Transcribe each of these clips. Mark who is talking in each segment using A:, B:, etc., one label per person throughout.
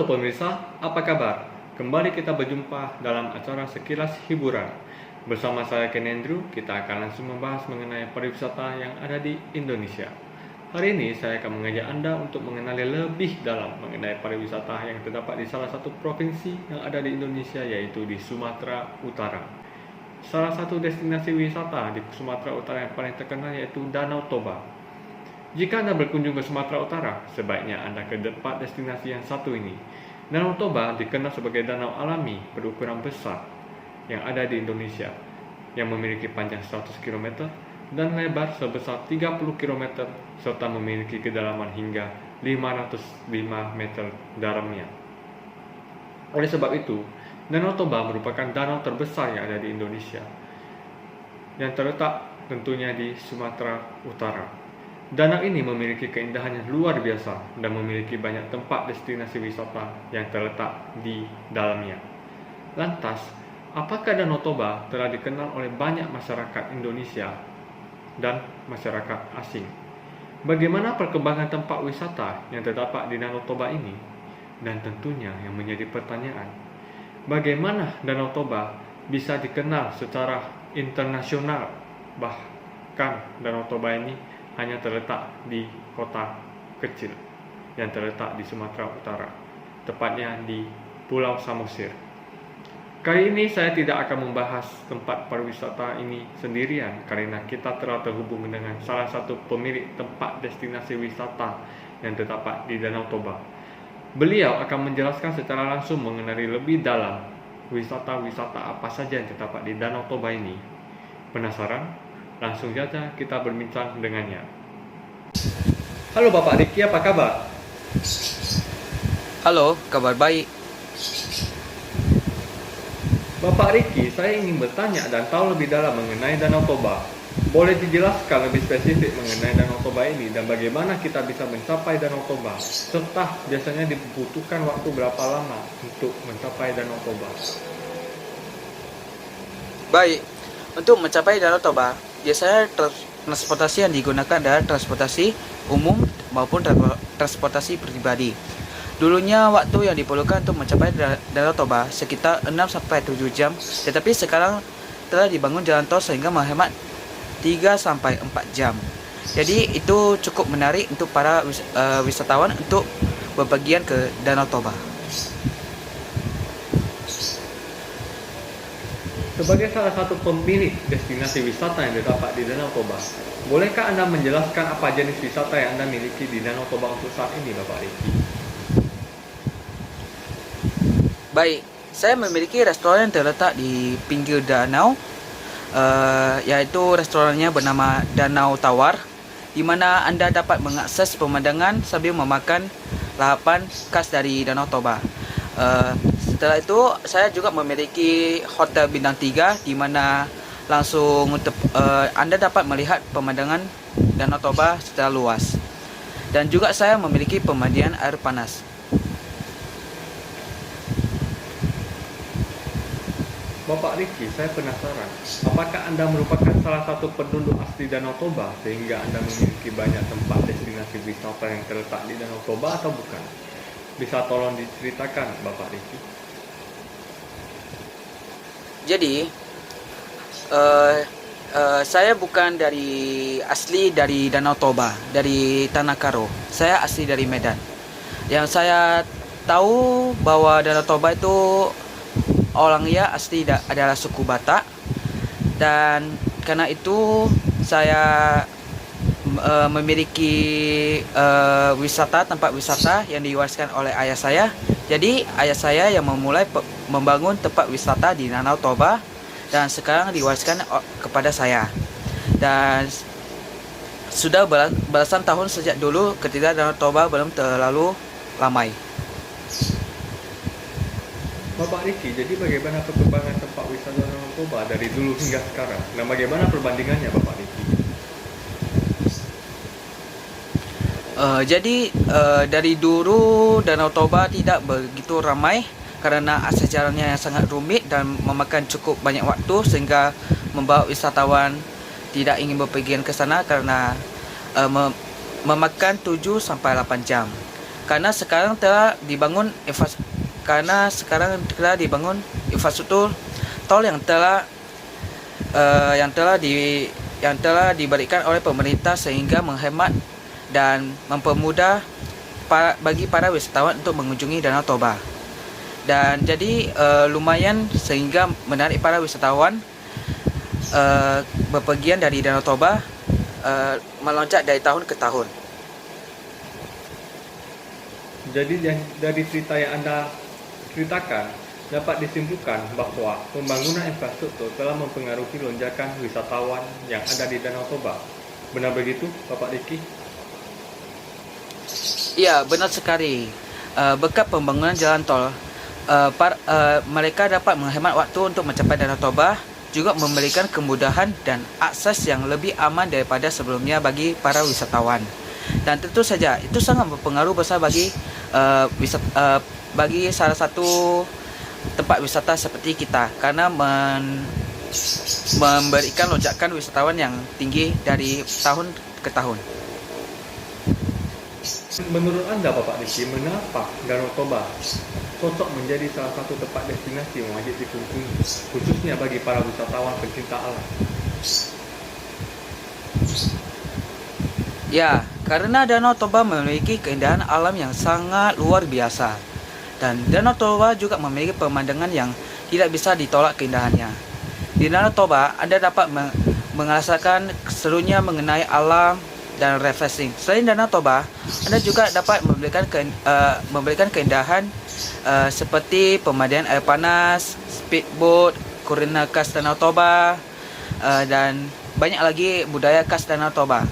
A: Halo pemirsa, apa kabar? Kembali kita berjumpa dalam acara Sekilas Hiburan. Bersama saya Ken Andrew, kita akan langsung membahas mengenai pariwisata yang ada di Indonesia. Hari ini saya akan mengajak Anda untuk mengenali lebih dalam mengenai pariwisata yang terdapat di salah satu provinsi yang ada di Indonesia, yaitu di Sumatera Utara. Salah satu destinasi wisata di Sumatera Utara yang paling terkenal yaitu Danau Toba. Jika Anda berkunjung ke Sumatera Utara, sebaiknya Anda ke tempat destinasi yang satu ini. Danau Toba dikenal sebagai danau alami berukuran besar yang ada di Indonesia, yang memiliki panjang 100 km dan lebar sebesar 30 km, serta memiliki kedalaman hingga 505 meter dalamnya. Oleh sebab itu, Danau Toba merupakan danau terbesar yang ada di Indonesia, yang terletak tentunya di Sumatera Utara. Danau ini memiliki keindahan yang luar biasa dan memiliki banyak tempat destinasi wisata yang terletak di dalamnya. Lantas, apakah Danau Toba telah dikenal oleh banyak masyarakat Indonesia dan masyarakat asing? Bagaimana perkembangan tempat wisata yang terdapat di Danau Toba ini? Dan tentunya yang menjadi pertanyaan, bagaimana Danau Toba bisa dikenal secara internasional? Bahkan Danau Toba ini hanya terletak di kota kecil yang terletak di Sumatera Utara, tepatnya di Pulau Samosir. Kali ini saya tidak akan membahas tempat pariwisata ini sendirian, karena kita telah terhubung dengan salah satu pemilik tempat destinasi wisata yang terdapat di Danau Toba. Beliau akan menjelaskan secara langsung mengenai lebih dalam wisata-wisata apa saja yang terdapat di Danau Toba ini. Penasaran? Langsung saja kita berbincang dengannya. Halo Bapak Riki, apa kabar?
B: Halo, kabar baik.
A: Bapak Riki, saya ingin bertanya dan tahu lebih dalam mengenai Danau Toba. Boleh dijelaskan lebih spesifik mengenai Danau Toba ini dan bagaimana kita bisa mencapai Danau Toba? Serta biasanya dibutuhkan waktu berapa lama untuk mencapai Danau Toba?
B: Baik, untuk mencapai Danau Toba, biasanya transportasi yang digunakan adalah transportasi umum maupun transportasi pribadi. Dulunya waktu yang diperlukan untuk mencapai Danau Toba sekitar 6-7 jam, tetapi sekarang telah dibangun jalan tol sehingga menghemat 3-4 jam. Jadi itu cukup menarik untuk para wisatawan untuk berpergian ke Danau Toba.
A: Sebagai salah satu pemilik destinasi wisata yang terdapat di Danau Toba, bolehkah Anda menjelaskan apa jenis wisata yang Anda miliki di Danau Toba untuk saat ini, Bapak Riki?
B: Baik, saya memiliki restoran yang terletak di pinggir danau, yaitu restorannya bernama Danau Tawar, di mana Anda dapat mengakses pemandangan sambil memakan lahapan khas dari Danau Toba. Setelah itu, saya juga memiliki hotel bintang 3, di mana langsung Anda dapat melihat pemandangan Danau Toba secara luas. Dan juga saya memiliki pemandian air panas.
A: Bapak Riki, saya penasaran, apakah Anda merupakan salah satu penduduk asli Danau Toba sehingga Anda memiliki banyak tempat destinasi wisata yang terletak di Danau Toba atau bukan? Bisa tolong diceritakan, Bapak Riki?
B: Jadi, saya bukan asli dari Danau Toba, dari Tanah Karo. Saya asli dari Medan. Yang saya tahu bahwa Danau Toba itu orangnya asli adalah suku Batak, dan karena itu saya memiliki tempat wisata yang diwariskan oleh ayah saya. Jadi ayah saya yang memulai membangun tempat wisata di Danau Toba dan sekarang diwariskan kepada saya. Dan sudah belasan tahun sejak dulu ketika Danau Toba belum terlalu ramai.
A: Bapak Riki, jadi bagaimana perkembangan tempat wisata Danau Toba dari dulu hingga sekarang? Nah, bagaimana perbandingannya, Bapak Riki?
B: Dari dulu Danau Toba tidak begitu ramai karena akses jalannya yang sangat rumit dan memakan cukup banyak waktu, sehingga membawa wisatawan tidak ingin berpergian ke sana karena memakan 7-8 jam. karena sekarang telah dibangun infrastruktur tol yang telah diberikan oleh pemerintah sehingga menghemat dan mempermudah bagi para wisatawan untuk mengunjungi Danau Toba. Dan jadi lumayan sehingga menarik para wisatawan bepergian dari Danau Toba melonjak dari tahun ke tahun.
A: Jadi dari cerita yang Anda ceritakan dapat disimpulkan bahwa pembangunan infrastruktur telah mempengaruhi lonjakan wisatawan yang ada di Danau Toba. Benar begitu, Bapak Riki?
B: Ya, benar sekali. Berkat pembangunan jalan tol, mereka dapat menghemat waktu untuk mencapai Danau Toba, juga memberikan kemudahan dan akses yang lebih aman daripada sebelumnya bagi para wisatawan. Dan tentu saja itu sangat berpengaruh besar bagi salah satu tempat wisata seperti kita, karena memberikan lonjakan wisatawan yang tinggi dari tahun ke tahun.
A: Menurut Anda, Bapak Riki, mengapa Danau Toba cocok menjadi salah satu tempat destinasi yang wajib dikunjungi, khususnya bagi para wisatawan pencinta alam?
B: Ya, karena Danau Toba memiliki keindahan alam yang sangat luar biasa. Dan Danau Toba juga memiliki pemandangan yang tidak bisa ditolak keindahannya. Di Danau Toba, Anda dapat merasakan serunya mengenai alam dan refreshing. Selain Danau Toba, Anda juga dapat memberikan keindahan seperti pemandian air panas, speedboat, kuliner khas Danau Toba, dan banyak lagi budaya khas Danau Toba.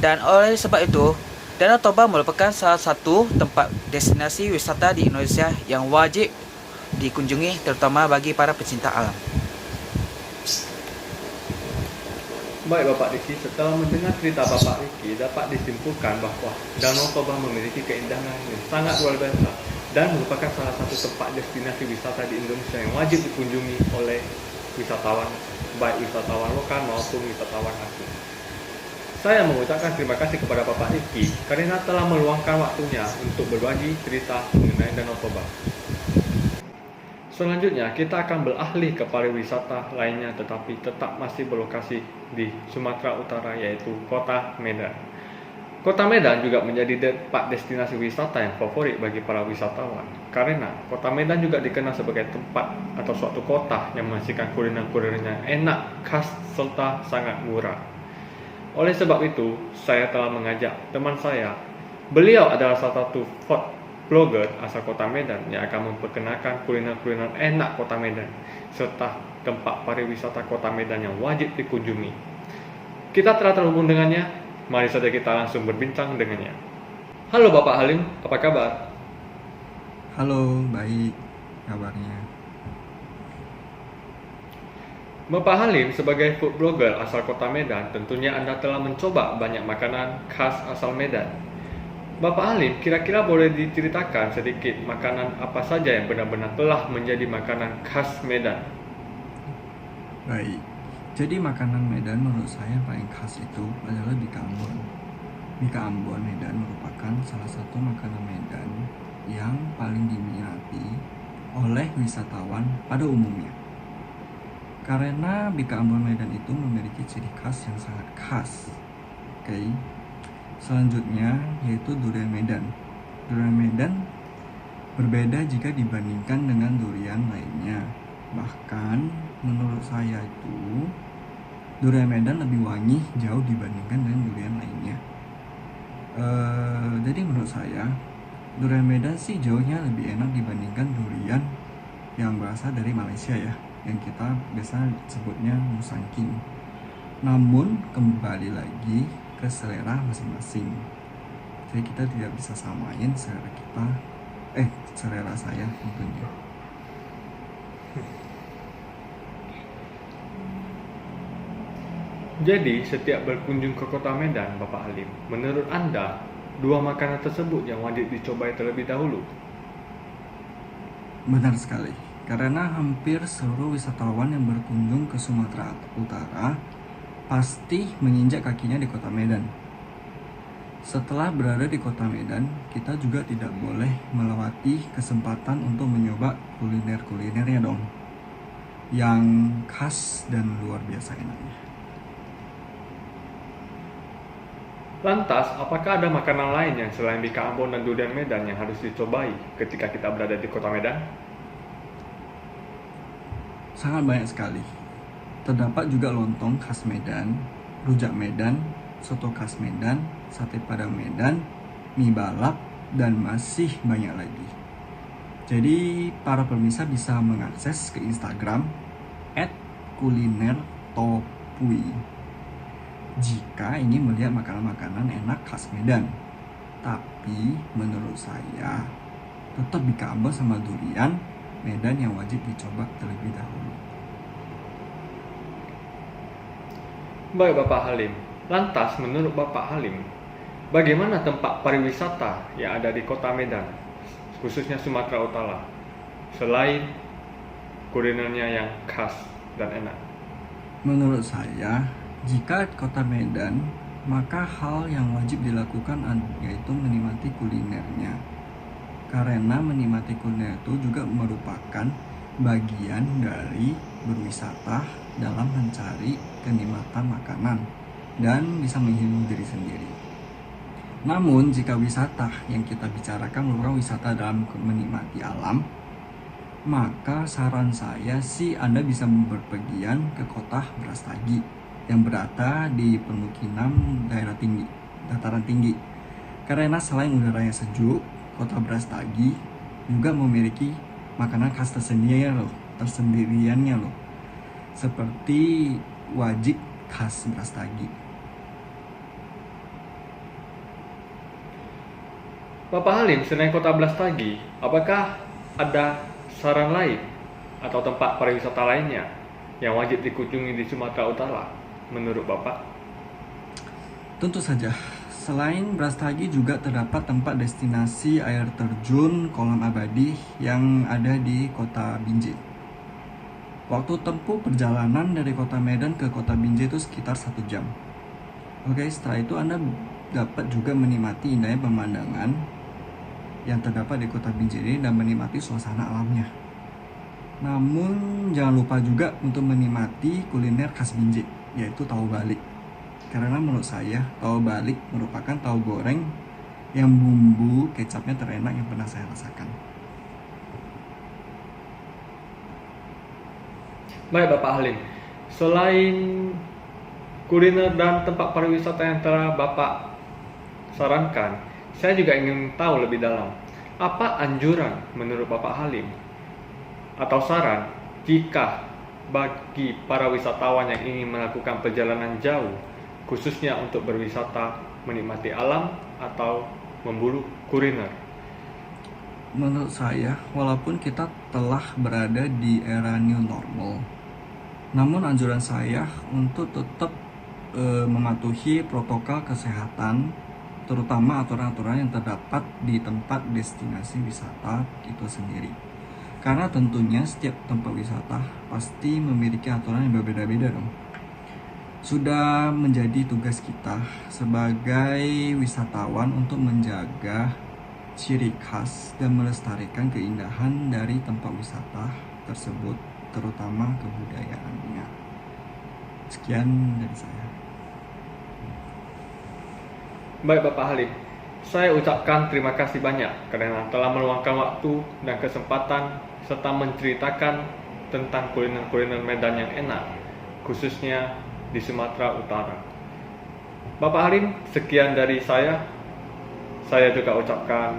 B: Dan oleh sebab itu, Danau Toba merupakan salah satu tempat destinasi wisata di Indonesia yang wajib dikunjungi, terutama bagi para pecinta alam.
A: Baik Bapak Riki, setelah mendengar cerita Bapak Riki, dapat disimpulkan bahwa Danau Toba memiliki keindahan yang sangat luar biasa dan merupakan salah satu tempat destinasi wisata di Indonesia yang wajib dikunjungi oleh wisatawan, baik wisatawan lokal maupun wisatawan asing. Saya mengucapkan terima kasih kepada Bapak Riki karena telah meluangkan waktunya untuk berbagi cerita mengenai Danau Toba. Selanjutnya, kita akan beralih ke pariwisata lainnya tetapi tetap masih berlokasi di Sumatera Utara, yaitu Kota Medan. Kota Medan juga menjadi tempat destinasi wisata yang favorit bagi para wisatawan karena Kota Medan juga dikenal sebagai tempat atau suatu kota yang menghasilkan kuliner-kulinernya enak, khas, serta sangat murah. Oleh sebab itu, saya telah mengajak teman saya. Beliau adalah salah satu food blogger asal Kota Medan yang akan memperkenalkan kuliner-kuliner enak Kota Medan serta tempat pariwisata Kota Medan yang wajib dikunjungi. Kita telah terhubung dengannya. Mari saja kita langsung berbincang dengannya. Halo Bapak Halim, apa kabar?
C: Halo, baik kabarnya.
A: Bapak Halim, sebagai food blogger asal Kota Medan, tentunya Anda telah mencoba banyak makanan khas asal Medan. Bapak Halim, kira-kira boleh diceritakan sedikit makanan apa saja yang benar-benar telah menjadi makanan khas Medan?
C: Baik, jadi makanan Medan menurut saya paling khas itu adalah bika Ambon. Bika Ambon Medan merupakan salah satu makanan Medan yang paling diminati oleh wisatawan pada umumnya. Karena bika Ambon Medan itu memiliki ciri khas yang sangat khas. Oke. Selanjutnya yaitu durian Medan. Durian Medan berbeda jika dibandingkan dengan durian lainnya. Bahkan menurut saya itu durian Medan lebih wangi jauh dibandingkan dengan durian lainnya. Jadi menurut saya durian Medan sih jauhnya lebih enak dibandingkan durian yang berasal dari Malaysia ya, yang kita biasa sebutnya musangking. Namun kembali lagi ke selera masing-masing. Jadi kita tidak bisa samain selera saya tentunya.
A: Jadi, setiap berkunjung ke Kota Medan, Bapak Halim, menurut Anda, dua makanan tersebut yang wajib dicobai terlebih dahulu?
C: Benar sekali. Karena hampir seluruh wisatawan yang berkunjung ke Sumatera Utara pasti menginjak kakinya di Kota Medan. Setelah berada di kota Medan, kita juga tidak boleh melewati kesempatan untuk mencoba kuliner-kulinernya dong, yang khas dan luar biasa enaknya.
A: Lantas, apakah ada makanan lain yang selain bika Ambon dan durian Medan yang harus dicobai ketika kita berada di kota Medan?
C: Sangat banyak sekali. Terdapat juga lontong khas Medan, rujak Medan, soto khas Medan, sate padang Medan, mie balap, dan masih banyak lagi. Jadi para pemirsa bisa mengakses ke Instagram @kulinertopui jika ingin melihat makanan-makanan enak khas Medan. Tapi menurut saya tetap bika Ambon sama durian Medan yang wajib dicoba terlebih dahulu.
A: Baik Bapak Halim, lantas menurut Bapak Halim, bagaimana tempat pariwisata yang ada di kota Medan, khususnya Sumatera Utara, selain kulinernya yang khas dan enak?
C: Menurut saya, jika kota Medan, maka hal yang wajib dilakukan yaitu menikmati kulinernya. Karena menikmati kuliner itu juga merupakan bagian dari berwisata dalam mencari kenikmatan makanan dan bisa menghibur diri sendiri. Namun jika wisata yang kita bicarakan merupakan wisata dalam menikmati alam, maka saran saya sih Anda bisa berpergian ke kota Brastagi yang berada di permukiman daerah tinggi, dataran tinggi. Karena selain udaranya sejuk, kota Brastagi juga memiliki makanan khas tersendiriannya loh. Seperti wajib khas Brastagi.
A: Bapak Halim, selain kota Brastagi, apakah ada saran lain atau tempat pariwisata lainnya yang wajib dikunjungi di Sumatera Utara menurut Bapak?
C: Tentu saja, selain Brastagi juga terdapat tempat destinasi air terjun kolam abadi yang ada di kota Binjai. Waktu tempuh perjalanan dari kota Medan ke kota Binjai itu sekitar 1 jam. Oke, setelah itu Anda dapat juga menikmati indahnya pemandangan yang terdapat di kota Binjai ini dan menikmati suasana alamnya. Namun jangan lupa juga untuk menikmati kuliner khas Binjai, yaitu tahu balik. Karena menurut saya tahu balik merupakan tahu goreng yang bumbu kecapnya terenak yang pernah saya rasakan.
A: Baik Bapak Halim, selain kuliner dan tempat pariwisata yang telah Bapak sarankan, saya juga ingin tahu lebih dalam, apa anjuran menurut Bapak Halim atau saran jika bagi para wisatawan yang ingin melakukan perjalanan jauh, khususnya untuk berwisata, menikmati alam atau memburu kuliner?
C: Menurut saya, walaupun kita telah berada di era new normal, namun anjuran saya untuk tetap mematuhi protokol kesehatan, terutama aturan-aturan yang terdapat di tempat destinasi wisata itu sendiri. Karena tentunya setiap tempat wisata pasti memiliki aturan yang berbeda-beda dong. Sudah menjadi tugas kita sebagai wisatawan untuk menjaga ciri khas dan melestarikan keindahan dari tempat wisata tersebut, terutama kebudayaannya. Sekian dari saya.
A: Baik Bapak Halim, saya ucapkan terima kasih banyak karena telah meluangkan waktu dan kesempatan serta menceritakan tentang kuliner-kuliner Medan yang enak, khususnya di Sumatera Utara. Bapak Halim, sekian dari saya. Saya juga ucapkan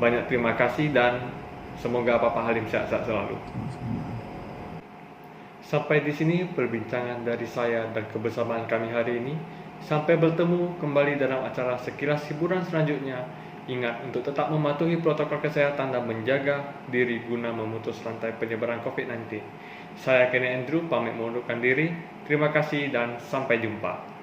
A: banyak terima kasih dan semoga Bapak Halim sehat-sehat selalu. Sampai di sini perbincangan dari saya dan kebersamaan kami hari ini. Sampai bertemu kembali dalam acara sekilas hiburan selanjutnya. Ingat untuk tetap mematuhi protokol kesehatan dan menjaga diri guna memutus rantai penyebaran COVID-19. Saya Kenny Andrew pamit mengundurkan diri. Terima kasih dan sampai jumpa.